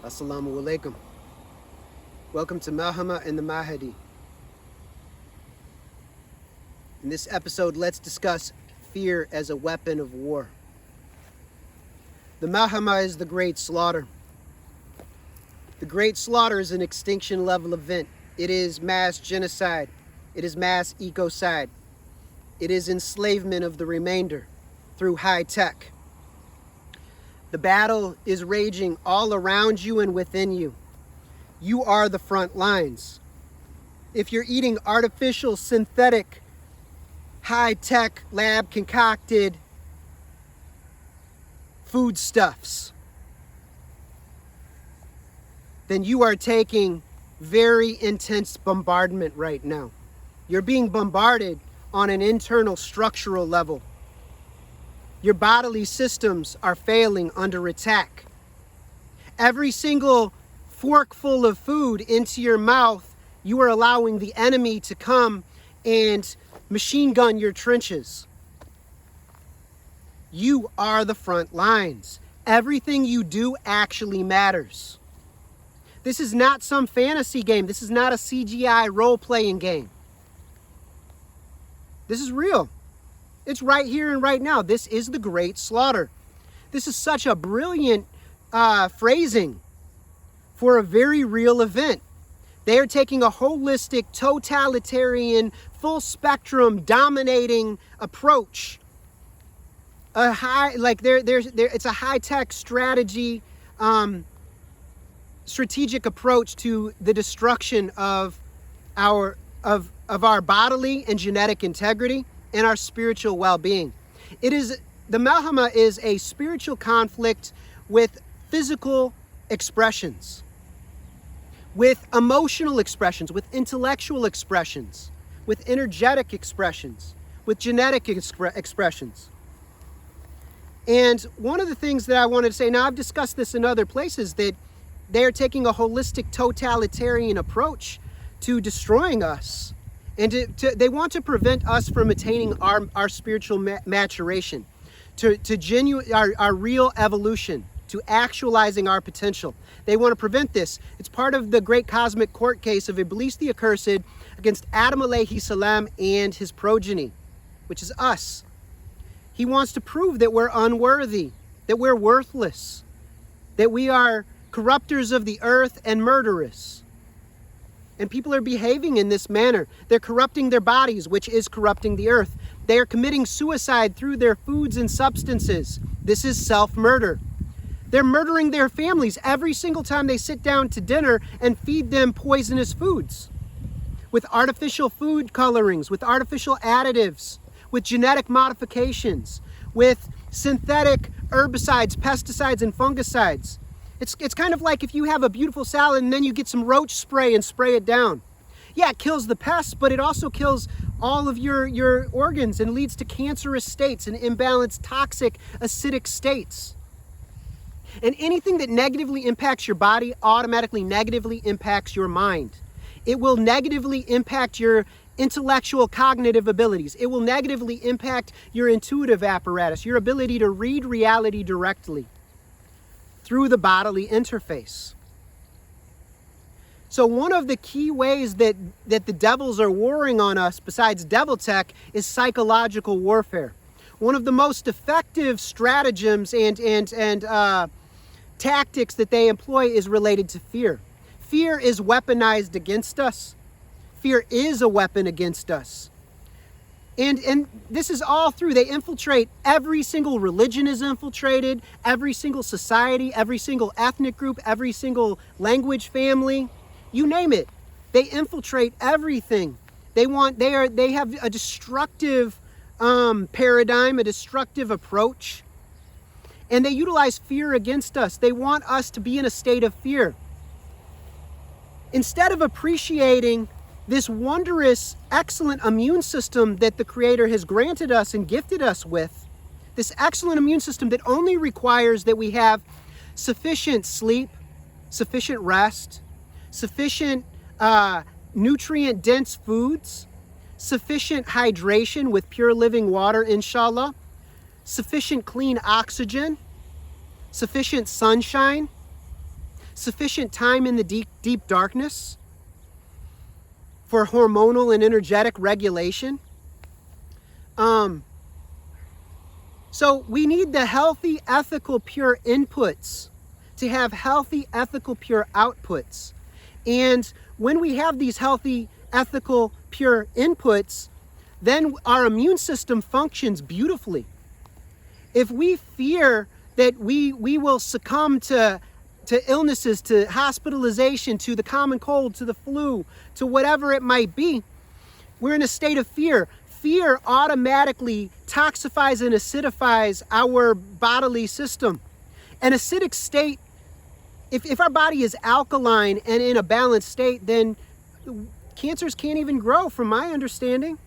Assalamu alaikum. Welcome to Malhama and the Mahdi. In this episode, let's discuss fear as a weapon of war. The Malhama is the Great Slaughter. The Great Slaughter is an extinction level event. It is mass genocide. It is mass ecocide. It is enslavement of the remainder through high tech. The battle is raging all around you and within you. You are the front lines. If you're eating artificial, synthetic, high-tech, lab-concocted foodstuffs, then you are taking very intense bombardment right now. You're being bombarded on an internal structural level. Your bodily systems are failing under attack. Every single forkful of food into your mouth, you are allowing the enemy to come and machine gun your trenches. You are the front lines. Everything you do actually matters. This is not some fantasy game. This is not a CGI role-playing game. This is real. It's right here and right now. This is the Great Slaughter. This is such a brilliant phrasing for a very real event. They are taking a holistic, totalitarian, full spectrum, dominating approach. It's a high-tech strategy, strategic approach to the destruction of our bodily and genetic integrity and our spiritual well-being. The Malhama is a spiritual conflict with physical expressions, with emotional expressions, with intellectual expressions, with energetic expressions, with genetic expressions. And one of the things that I wanted to say, now I've discussed this in other places, that they are taking a holistic totalitarian approach to destroying us. And they want to prevent us from attaining our spiritual maturation, our real evolution, to actualizing our potential. They want to prevent this. It's part of the great cosmic court case of Iblis the Accursed against Adam alayhi salam and his progeny, which is us. He wants to prove that we're unworthy, that we're worthless, that we are corruptors of the earth and murderous. And people are behaving in this manner. They're corrupting their bodies, which is corrupting the earth. They are committing suicide through their foods and substances. This is self-murder. They're murdering their families every single time they sit down to dinner and feed them poisonous foods with artificial food colorings, with artificial additives, with genetic modifications, with synthetic herbicides, pesticides, and fungicides. It's kind of like if you have a beautiful salad and then you get some roach spray and spray it down. Yeah, it kills the pests, but it also kills all of your organs and leads to cancerous states and imbalanced, toxic, acidic states. And anything that negatively impacts your body automatically negatively impacts your mind. It will negatively impact your intellectual cognitive abilities. It will negatively impact your intuitive apparatus, your ability to read reality directly through the bodily interface. So one of the key ways that the devils are warring on us, besides devil tech, is psychological warfare. One of the most effective stratagems and tactics that they employ is related to fear. Fear is weaponized against us. Fear is a weapon against us. And this is all through, they infiltrate, every single religion is infiltrated, every single society, every single ethnic group, every single language family, you name it. They infiltrate everything. They have a destructive paradigm, a destructive approach, and they utilize fear against us. They want us to be in a state of fear. Instead of appreciating this wondrous, excellent immune system that the Creator has granted us and gifted us with, this excellent immune system that only requires that we have sufficient sleep, sufficient rest, sufficient nutrient-dense foods, sufficient hydration with pure living water, inshallah, sufficient clean oxygen, sufficient sunshine, sufficient time in the deep darkness for hormonal and energetic regulation. So we need the healthy, ethical, pure inputs to have healthy, ethical, pure outputs. And when we have these healthy, ethical, pure inputs, then our immune system functions beautifully. If we fear that we will succumb to illnesses, to hospitalization, to the common cold, to the flu, to whatever it might be, we're in a state of fear. Fear automatically toxifies and acidifies our bodily system. An acidic state, if our body is alkaline and in a balanced state, then cancers can't even grow, from my understanding.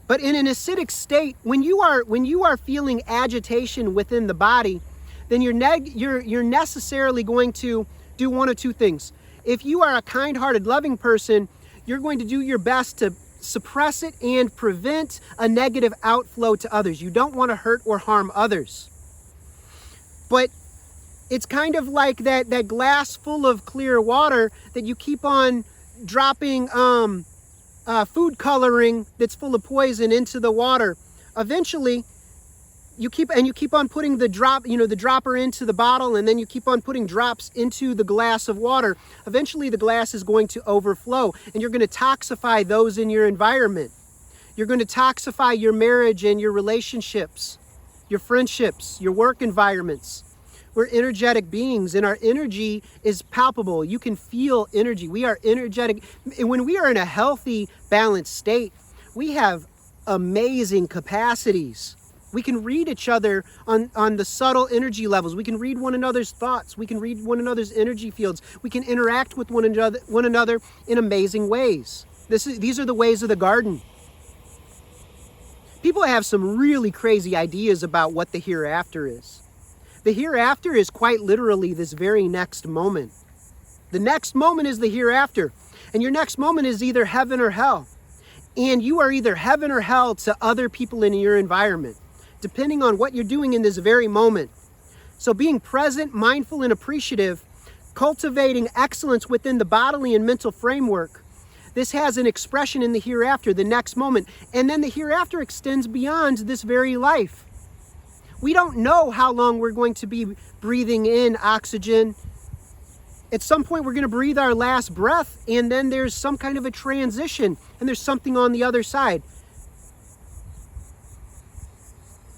But in an acidic state, when you are feeling agitation within the body, then you're necessarily going to do one of two things. If you are a kind-hearted, loving person, you're going to do your best to suppress it and prevent a negative outflow to others. You don't want to hurt or harm others. But it's kind of like that glass full of clear water that you keep on dropping food coloring that's full of poison into the water. Eventually, you keep on putting the dropper into the bottle, and then you keep on putting drops into the glass of water. Eventually, the glass is going to overflow, and you're going to toxify those in your environment. You're going to toxify your marriage and your relationships, your friendships, your work environments. We're energetic beings, and our energy is palpable. You can feel energy. We are energetic. And when we are in a healthy, balanced state, we have amazing capacities. We can read each other on the subtle energy levels. We can read one another's thoughts. We can read one another's energy fields. We can interact with one another in amazing ways. These are the ways of the garden. People have some really crazy ideas about what the hereafter is. The hereafter is quite literally this very next moment. The next moment is the hereafter. And your next moment is either heaven or hell. And you are either heaven or hell to other people in your environment, depending on what you're doing in this very moment. So being present, mindful, and appreciative, cultivating excellence within the bodily and mental framework, this has an expression in the hereafter, the next moment. And then the hereafter extends beyond this very life. We don't know how long we're going to be breathing in oxygen. At some point, we're going to breathe our last breath, and then there's some kind of a transition, and there's something on the other side.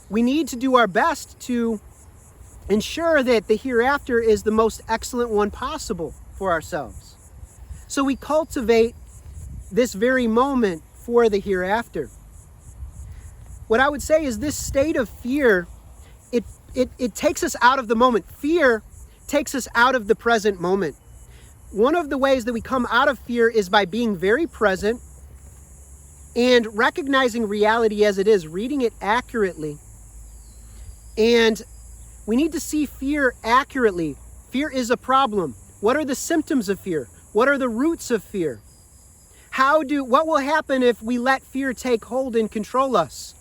We need to do our best to ensure that the hereafter is the most excellent one possible for ourselves. So we cultivate this very moment for the hereafter. What I would say is this state of fear, it takes us out of the moment. Fear takes us out of the present moment. One of the ways that we come out of fear is by being very present and recognizing reality as it is, reading it accurately. And we need to see fear accurately. Fear is a problem. What are the symptoms of fear? What are the roots of fear? What will happen if we let fear take hold and control us?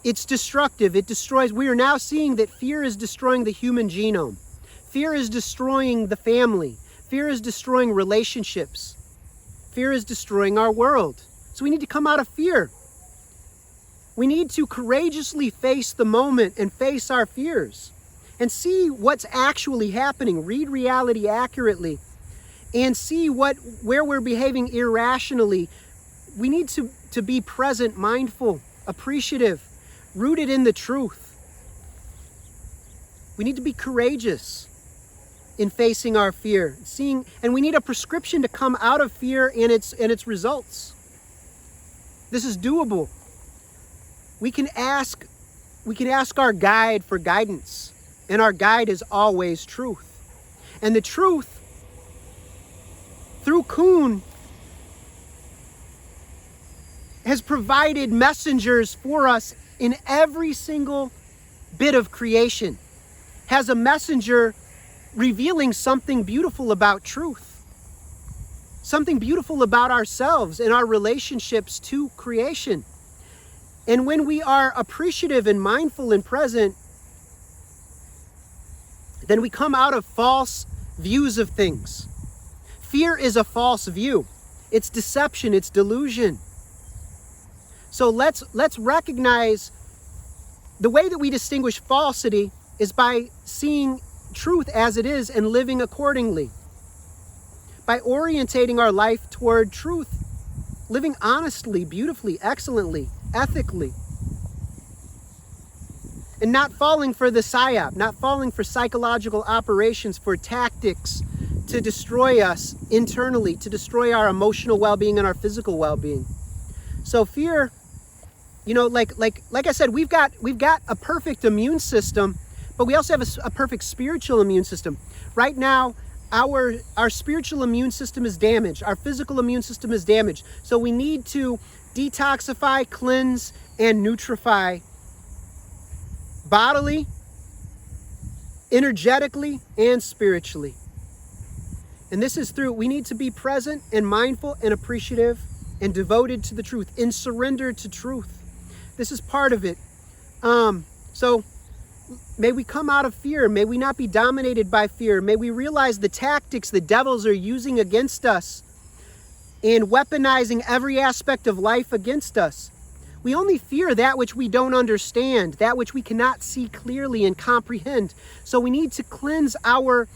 It's destructive. It destroys. We are now seeing that fear is destroying the human genome. Fear is destroying the family. Fear is destroying relationships. Fear is destroying our world. So we need to come out of fear. We need to courageously face the moment and face our fears and see what's actually happening. Read reality accurately and see where we're behaving irrationally. We need to be present, mindful, appreciative, rooted in the truth. We need to be courageous in facing our fear, and we need a prescription to come out of fear and its results. This is doable. We can ask our guide for guidance, and our guide is always truth. And the truth, through Kun, has provided messengers for us in every single bit of creation. Has a messenger revealing something beautiful about truth, something beautiful about ourselves and our relationships to creation. And when we are appreciative and mindful and present, then we come out of false views of things. Fear is a false view. It's deception, it's delusion. So let's recognize the way that we distinguish falsity is by seeing truth as it is and living accordingly. By orientating our life toward truth, living honestly, beautifully, excellently, ethically. And not falling for the psyop, not falling for psychological operations, for tactics to destroy us internally, to destroy our emotional well-being and our physical well-being. So fear, you know, like I said, we've got a perfect immune system, but we also have a perfect spiritual immune system. Right now, our spiritual immune system is damaged. Our physical immune system is damaged. So we need to detoxify, cleanse, and nutrify bodily, energetically, and spiritually. And this is through, we need to be present and mindful and appreciative and devoted to the truth, in surrender to truth. This is part of it. So may we come out of fear. May we not be dominated by fear. May we realize the tactics the devils are using against us and weaponizing every aspect of life against us. We only fear that which we don't understand, that which we cannot see clearly and comprehend. So we need to cleanse our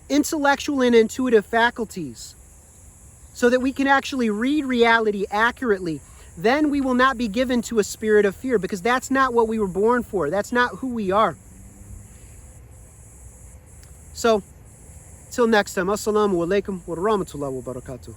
intellectual and intuitive faculties so that we can actually read reality accurately. Then we will not be given to a spirit of fear, because that's not what we were born for. That's not who we are. So, till next time, assalamu alaikum wa rahmatullahi wa barakatuh.